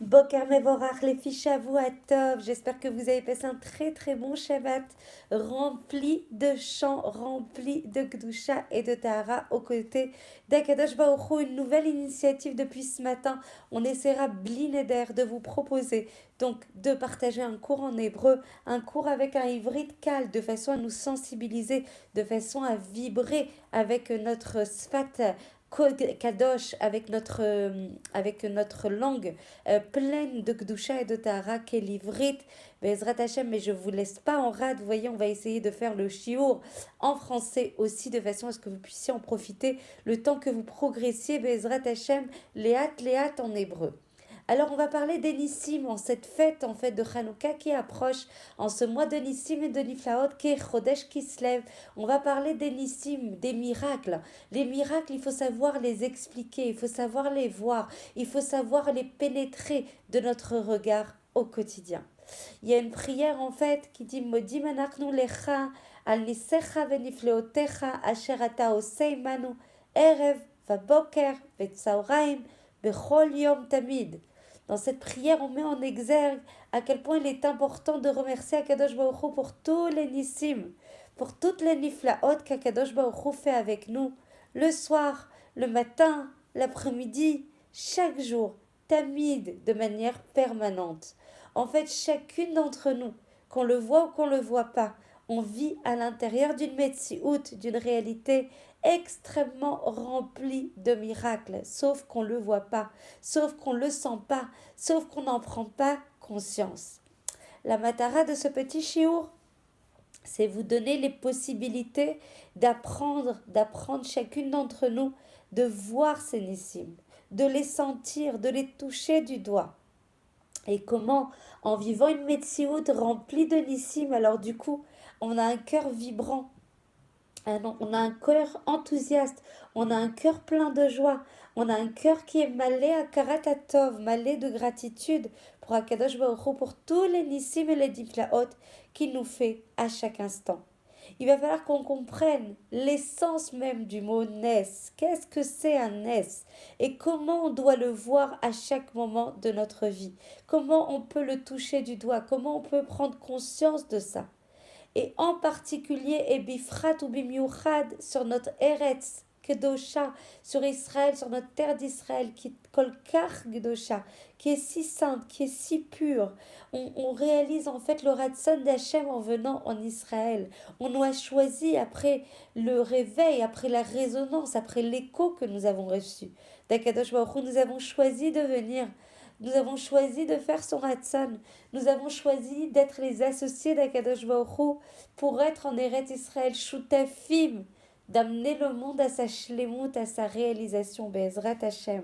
Boker Mevorach, les filles Tov. J'espère que vous avez passé un très très bon Shabbat, rempli de chants, rempli de Gdusha et de Tahara aux côtés d'Akadosh Baruch Hu. Une nouvelle initiative depuis ce matin. On essaiera Blineder de vous proposer donc de partager un cours en hébreu, un cours avec un ivrit kal, de façon à nous sensibiliser, de façon à vibrer avec notre sfat kadosh, avec notre langue pleine de Gdusha et de Tahara qu'est l'ivrit. Bezrat Hashem, mais je ne vous laisse pas en rade. Vous voyez, on va essayer de faire le shiur en français aussi, de façon à ce que vous puissiez en profiter le temps que vous progressiez. Bezrat Hashem, Léat en hébreu. Alors on va parler des Nissim en cette fête en fait de Hanouka qui approche, en ce mois de Nissim et de Niflaot qui est Chodesh Kislev. On va parler des Nissim, des miracles. Les miracles, il faut savoir les expliquer, il faut savoir les voir, il faut savoir les pénétrer de notre regard au quotidien. Il y a une prière en fait qui dit Modim anachnu lecha al nisecha venifleotecha asher ata osei manu erev vaboker vetzauraim bechol yom tamid. Dans cette prière, on met en exergue à quel point il est important de remercier Akadosh Baruch Hu pour tous les nissim, pour toutes les niflaot qu'Akadosh Baruch Hu fait avec nous, le soir, le matin, l'après-midi, chaque jour, tamid, de manière permanente. En fait, chacune d'entre nous, qu'on le voit ou qu'on ne le voit pas, on vit à l'intérieur d'une métsiout, d'une réalité extrêmement remplie de miracles, sauf qu'on ne le voit pas, sauf qu'on ne le sent pas, sauf qu'on n'en prend pas conscience. La matara de ce petit chiour, c'est vous donner les possibilités d'apprendre chacune d'entre nous, de voir ces nissim, de les sentir, de les toucher du doigt. Et comment, en vivant une métsiout remplie de nissim, alors du coup, on a un cœur vibrant, on a un cœur enthousiaste, on a un cœur plein de joie, on a un cœur qui est malé à karatatov, malé de gratitude pour Akadosh Baruch Hu, pour tous les nissim et les diflaot qu'il nous fait à chaque instant. Il va falloir qu'on comprenne l'essence même du mot nes. Qu'est-ce que c'est un nes? Et comment on doit le voir à chaque moment de notre vie? Comment on peut le toucher du doigt? Comment on peut prendre conscience de ça? Et en particulier, et bifrat ou bimiouchad, sur notre Eretz Kedosha, sur Israël, sur notre terre d'Israël, qui est kolkar Kedosha, qui est si sainte, qui est si pure. On réalise en fait le Ratson d'Hachem en venant en Israël. On a choisi, après le réveil, après la résonance, après l'écho que nous avons reçu d'Akadosh Baruch Hu, nous avons choisi de venir. Nous avons choisi de faire son Ratson. Nous avons choisi d'être les associés d'Akadosh Baruch Hu pour être en Eretz Israël, Shutafim, d'amener le monde à sa shlemut, à sa réalisation, Be'ezrat Hashem.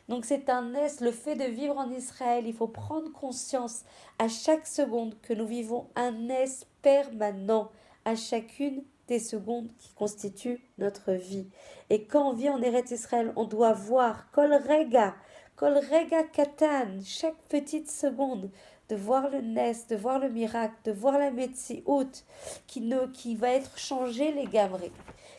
Donc c'est un est, le fait de vivre en Israël, il faut prendre conscience à chaque seconde que nous vivons un est permanent, à chacune des secondes qui constituent notre vie. Et quand on vit en Eretz Israël, on doit voir Kol rega katan, chaque petite seconde, de voir le nes, de voir le miracle, de voir la Metsiout qui va être changée, les gamrés.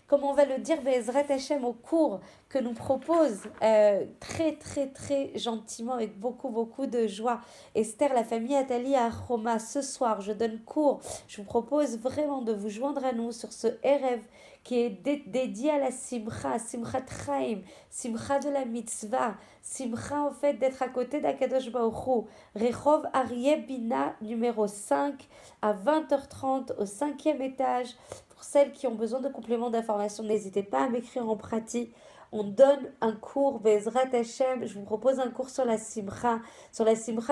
Comme on va le dire, Bezrat Hashem, au cours que nous propose très très très gentiment, avec beaucoup beaucoup de joie, Esther, la famille Atali à Roma, ce soir, je donne cours. Je vous propose vraiment de vous joindre à nous sur ce Erev qui est dédié à la Simcha, Simchat Chaim, Simcha de la mitzvah, Simcha en fait d'être à côté d'Akadosh Baruch Hu. Rehov Aryeh Bina numéro 5 à 20h30 au 5e étage. Pour celles qui ont besoin de compléments d'information, n'hésitez pas à m'écrire en pratique. On donne un cours, Bezrat Hashem. Je vous propose un cours sur la Simcha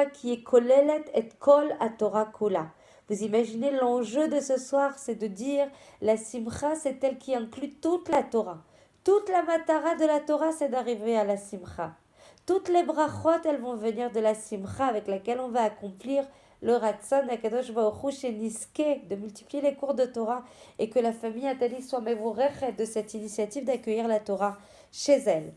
qui est Kolelet et Kol à Torah Kula. Vous imaginez l'enjeu de ce soir, c'est de dire la Simcha, c'est elle qui inclut toute la Torah. Toute la matara de la Torah, c'est d'arriver à la Simcha. Toutes les brachot, elles vont venir de la Simcha avec laquelle on va accomplir le Ratson d'Akadosh Baruch Hu chez Niske, de multiplier les cours de Torah et que la famille Atali soit mevorech de cette initiative d'accueillir la Torah chez elle.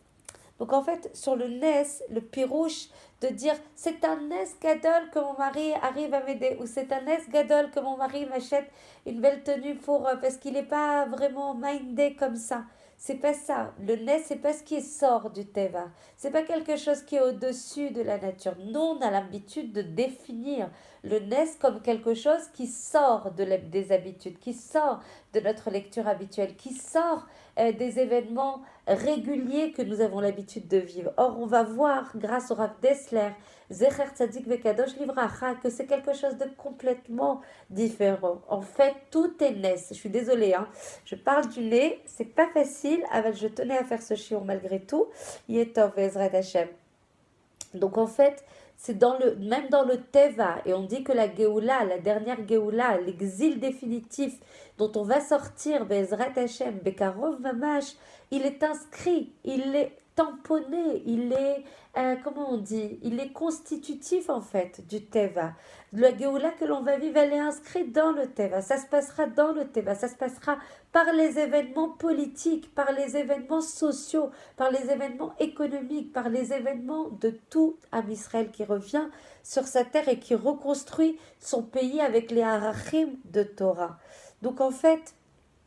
Donc en fait, sur le Nes, le pirouche, de dire c'est un Nes gadol que mon mari arrive à m'aider, ou c'est un Nes gadol que mon mari m'achète une belle tenue pour parce qu'il n'est pas vraiment mindé comme ça. C'est pas ça. Le Nes, c'est pas ce qui sort du Teva. C'est pas quelque chose qui est au-dessus de la nature. Nous, on a l'habitude de définir le Nes comme quelque chose qui sort des habitudes, qui sort de notre lecture habituelle, qui sort des événements réguliers que nous avons l'habitude de vivre. Or, on va voir, grâce au Rav Dessler, Zecher Tzadik Vekadosh Livracha, que c'est quelque chose de complètement différent. En fait, tout est Nes. Je suis désolée, hein. Je parle du nez, c'est pas facile. Je tenais à faire ce chiot malgré tout. Yetov Ezrat Hashem. Donc en fait, c'est même dans le Teva, et on dit que la Géoula, la dernière Géoula, l'exil définitif dont on va sortir, Bezrat Hashem, Bekarov Mamash, il est inscrit, il est tamponné, il est, comment on dit, il est constitutif en fait du Teva. La Géoula que l'on va vivre, elle est inscrite dans le Teva, ça se passera dans le Teva, ça se passera par les événements politiques, par les événements sociaux, par les événements économiques, par les événements de tout Am Israël qui revient sur sa terre et qui reconstruit son pays avec les harachim de Torah. Donc en fait,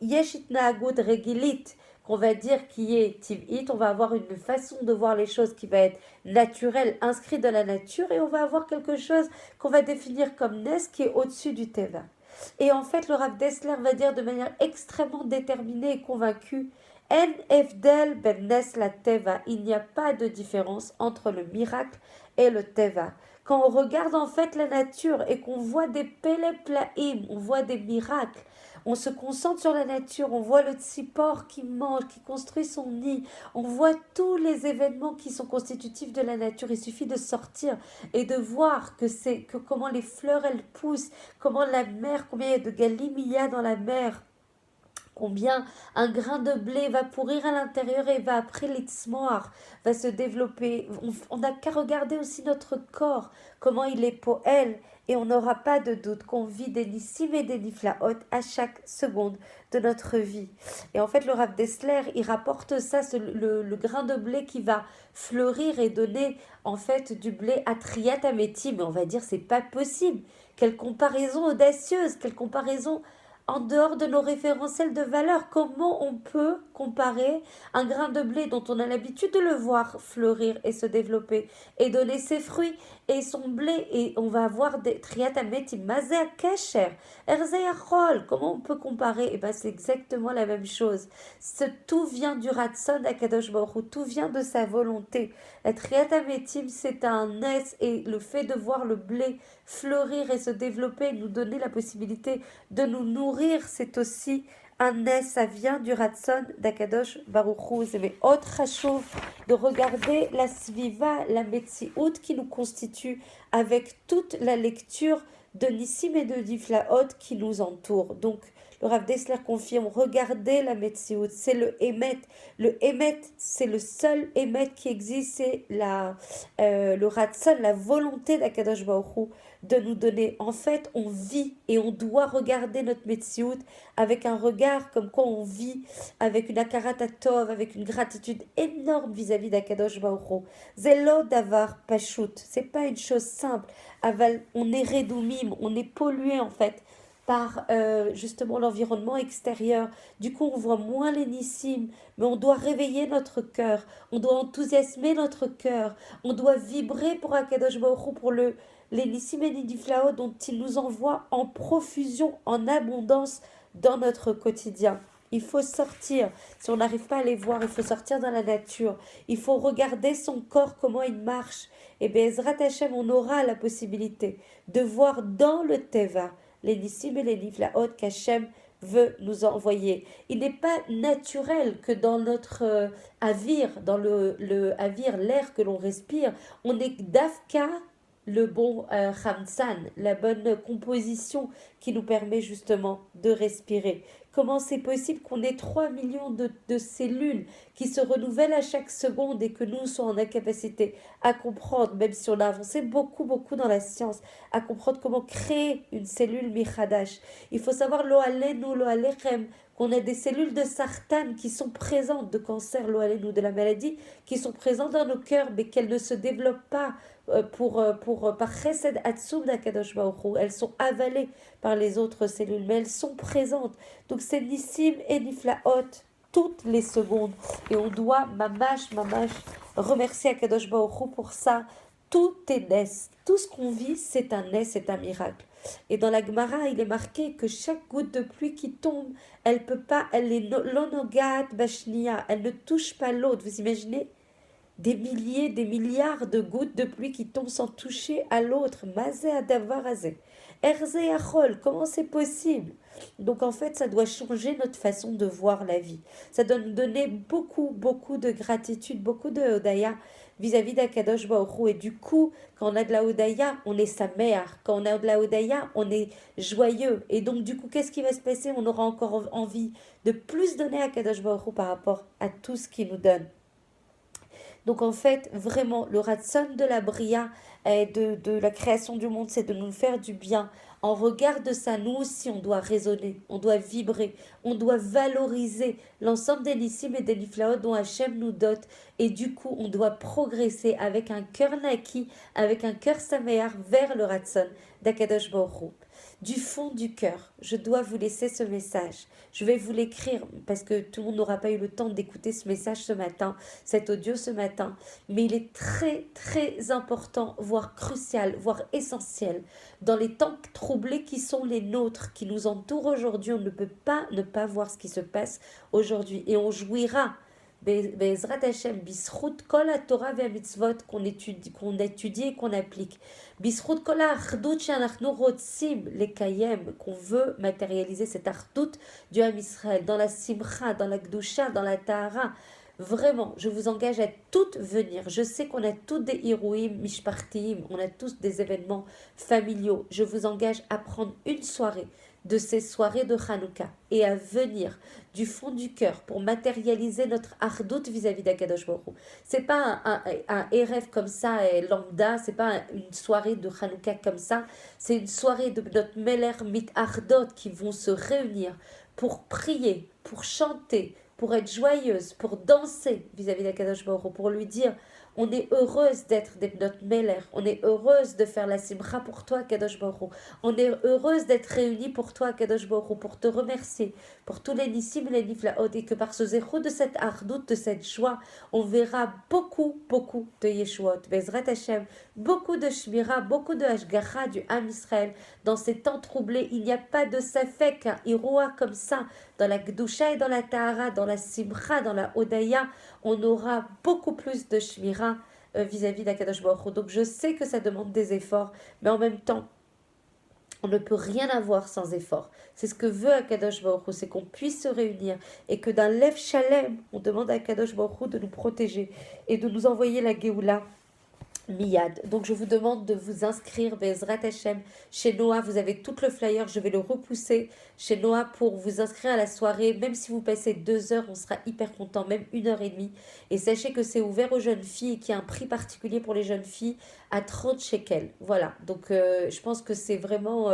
yesh itna'agut regilit, qu'on va dire qui est tiv'it, on va avoir une façon de voir les choses qui va être naturelle, inscrite dans la nature, et on va avoir quelque chose qu'on va définir comme nes, qui est au-dessus du teva. Et en fait, le Rav Dessler va dire de manière extrêmement déterminée et convaincue, En efdel ben nes la teva, il n'y a pas de différence entre le miracle et le teva. Quand on regarde en fait la nature et qu'on voit des peleplaim, on voit des miracles, on se concentre sur la nature, on voit le tzipor qui mange, qui construit son nid, on voit tous les événements qui sont constitutifs de la nature. Il suffit de sortir et de voir que comment les fleurs elles poussent, comment la mer, combien il y a de galim il y a dans la mer, combien un grain de blé va pourrir à l'intérieur et va après l'itzmoar, va se développer. On n'a qu'à regarder aussi notre corps, comment il est poël, et on n'aura pas de doute qu'on vit des nissim et des niflaot à chaque seconde de notre vie. Et en fait, le Rav Dessler, il rapporte ça, le grain de blé qui va fleurir et donner en fait du blé à Triat Améti, mais on va dire c'est pas possible. Quelle comparaison audacieuse, quelle comparaison en dehors de nos référentiels de valeur. Comment on peut comparer un grain de blé dont on a l'habitude de le voir fleurir et se développer et donner ses fruits et son blé, et on va avoir des triatametim mazéa kesher erzeyachol. Comment on peut comparer? Et ben c'est exactement la même chose. Tout vient du ratson d'Akadosh Baruch Hu, tout vient de sa volonté. La triatametim, c'est un es, et le fait de voir le blé fleurir et se développer, nous donner la possibilité de nous nourrir, c'est aussi un nes, ça vient du ratson d'Akadosh Baruch Hu. C'est autre chachouv de regarder la sviva, la metsiout qui nous constitue avec toute la lecture de Nissim et de Niflaot qui nous entoure. Donc, le Rav Dessler confirme, regardez la metsiout, c'est le émet. Le émet, c'est le seul émet qui existe, c'est le ratson, la volonté d'Akadosh Baruch Hu de nous donner. En fait, on vit et on doit regarder notre metsiout avec un regard comme quoi on vit, avec une akaratatov, avec une gratitude énorme vis-à-vis d'Akadosh Baruch Hu. Zelo davar pashut, c'est pas une chose simple. Aval, on est redoumim, on est pollué en fait par justement l'environnement extérieur. Du coup, on voit moins les nissim, mais on doit réveiller notre cœur, on doit enthousiasmer notre cœur, on doit vibrer pour Akadosh Baruch Hu, pour les nissim et les niflaot dont il nous envoie en profusion, en abondance dans notre quotidien. Il faut sortir. Si on n'arrive pas à les voir, il faut sortir dans la nature. Il faut regarder son corps, comment il marche. Et bien, Ezrat Hashem, on aura la possibilité de voir dans le Teva les nissim et les niflaot qu'Hachem veut nous envoyer. Il n'est pas naturel que dans notre avir, dans le avir, l'air que l'on respire, on est d'Afka, le bon Khamsan, la bonne composition qui nous permet justement de respirer. Comment c'est possible qu'on ait 3 millions de cellules qui se renouvellent à chaque seconde et que nous soyons en incapacité à comprendre, même si on a avancé beaucoup, beaucoup dans la science, à comprendre comment créer une cellule Michadash. Il faut savoir lo alenu, lo alechem, qu'on a des cellules de sartan qui sont présentes, de cancer, lo alenu, de la maladie, qui sont présentes dans nos cœurs, mais qu'elles ne se développent pas par chesed atzum d'Akadosh Baruch Hu. Elles sont avalées par les autres cellules, mais elles sont présentes. Donc c'est nissim et niflaot toutes les secondes. Et on doit, mamash, remercier Akadosh Baruch Hu pour ça. Tout est nes. Tout ce qu'on vit, c'est un nes, c'est un miracle. Et dans la Gemara, il est marqué que chaque goutte de pluie qui tombe, elle peut pas, elle est l'onogat bashnia, elle ne touche pas l'autre. Vous imaginez des milliers, des milliards de gouttes de pluie qui tombent sans toucher à l'autre. Mazé adavarazé. Erze achol, comment c'est possible? Donc en fait, ça doit changer notre façon de voir la vie. Ça doit nous donner beaucoup, beaucoup de gratitude, beaucoup de hodaya vis-à-vis d'Akadosh Baruch Hu. Et du coup, quand on a de la hodaya, on est sa mère. Quand on a de la hodaya, on est joyeux. Et donc du coup, qu'est-ce qui va se passer? On aura encore envie de plus donner à Akadosh Baruch Hu par rapport à tout ce qu'il nous donne. Donc en fait, vraiment, le ratson de la bria, de la création du monde, c'est de nous faire du bien. En regard de ça, nous aussi, on doit raisonner, on doit vibrer, on doit valoriser l'ensemble des nissim et des niflaot dont Hachem nous dote. Et du coup, on doit progresser avec un cœur naki, avec un cœur saméar vers le ratson d'Akadosh Baruch Hu. Du fond du cœur, je dois vous laisser ce message. Je vais vous l'écrire parce que tout le monde n'aura pas eu le temps d'écouter ce message ce matin, cet audio ce matin. Mais il est très, très important, voire crucial, voire essentiel. Dans les temps troublés qui sont les nôtres, qui nous entourent aujourd'hui, on ne peut pas ne pas voir ce qui se passe aujourd'hui. Et on jouira Bezrat Hashem, Bisrout Kol Torah ve Mitzvot qu'on étudie et qu'on applique. Bisrout Kol Achdut Shanachnu Rotzim Lekayem, qu'on veut matérialiser cette Achdut du Ham Israël dans la Simcha, dans la Gdusha, dans la Tahara. Vraiment, je vous engage à toutes venir. Je sais qu'on a tous des Hirouim, Mishpartim, on a tous des événements familiaux. Je vous engage à prendre une soirée de ces soirées de Hanouka et à venir du fond du cœur pour matérialiser notre ardout vis-à-vis d'Akadosh Baruch Hu. C'est pas un rêve comme ça lambda, c'est pas une soirée de Hanouka comme ça, c'est une soirée de notre Meler mit ardot qui vont se réunir pour prier, pour chanter, pour être joyeuse, pour danser vis-à-vis d'Akadosh Baruch Hu, pour lui dire on est heureuse d'être notre Meler, on est heureuse de faire la simcha pour toi, Kadosh Baruch Hu. On est heureuse d'être réunis pour toi, Kadosh Baruch Hu, pour te remercier, pour tous les nissim et les niflaot, et que par ce zéro de cette ardoute, de cette joie, on verra beaucoup, beaucoup de Yeshuot, Bezrat Hashem, beaucoup de Shmira, beaucoup de Hashgacha du Ham Israël. Dans ces temps troublés, il n'y a pas de safek, un Iroa comme ça, dans la Gdusha et dans la Tahara, dans la Simcha, dans la Hodaya, on aura beaucoup plus de Shmira vis-à-vis d'Akadosh Baruch Hu. Donc je sais que ça demande des efforts, mais en même temps, on ne peut rien avoir sans effort. C'est ce que veut Akadosh Baruch Hu, c'est qu'on puisse se réunir et que d'un lève shalem, on demande à Akadosh Baruch Hu de nous protéger et de nous envoyer la Géoula Miyad. Donc je vous demande de vous inscrire Bezrat Hashem chez Noah. Vous avez tout le flyer, je vais le repousser chez Noah pour vous inscrire à la soirée. Même si vous passez 2 heures, on sera hyper content, même 1h30. Et sachez que c'est ouvert aux jeunes filles et qu'il y a un prix particulier pour les jeunes filles à 30 shekels. Voilà, donc je pense que c'est vraiment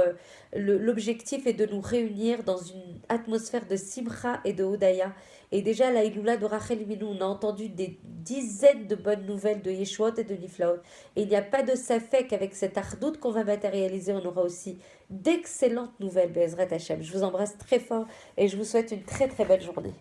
l'objectif est de nous réunir dans une atmosphère de Simcha et de Hodaya. Et déjà, la Iloula de Rachel Minou, on a entendu des dizaines de bonnes nouvelles de Yeshuot et de Niflaot. Et il n'y a pas de safek avec cette ardoute qu'on va matérialiser. On aura aussi d'excellentes nouvelles, Bezrat Hashem. Je vous embrasse très fort et je vous souhaite une très très belle journée.